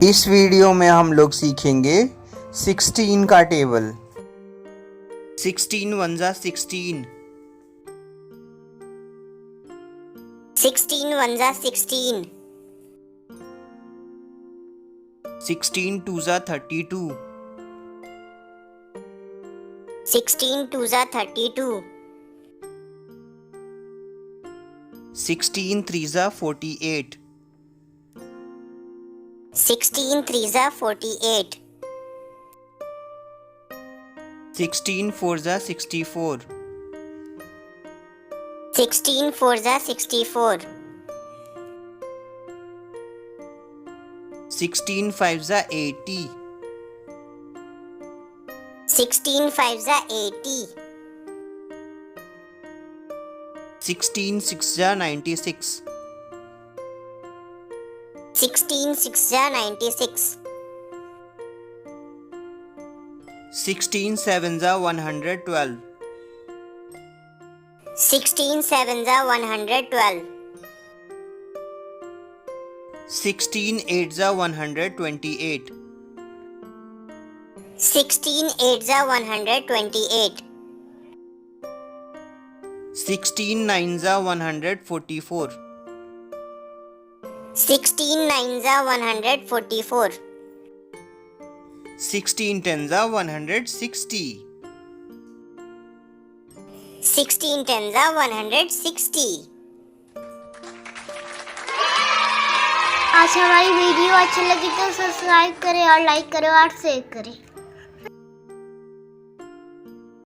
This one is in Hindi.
इस वीडियो में हम लोग सीखेंगे 16 का टेबल। 16 वन जा 16, 16 1 जा 16, 16 टू जा 32, 16 2 जा 32, 16 थ्री जा 48, 16 3 जा 48, 16 फोर जा 64, 16 4 जा 64, 16 फाइव जा 80, 16 5 जा 80, 16 सिक्स जा 96, 16 6 जा 96, 16 सेवन जा 112, 16 7 जा 112, 16 8 जा 128, 16 8 जा 128, 16 9 जा 144, 16 9 जा 144, 16 10 जा 160, 16 10 जा 160। आज हमारी वीडियो अच्छी लगी तो सब्सक्राइब करें और लाइक करें और शेयर करें।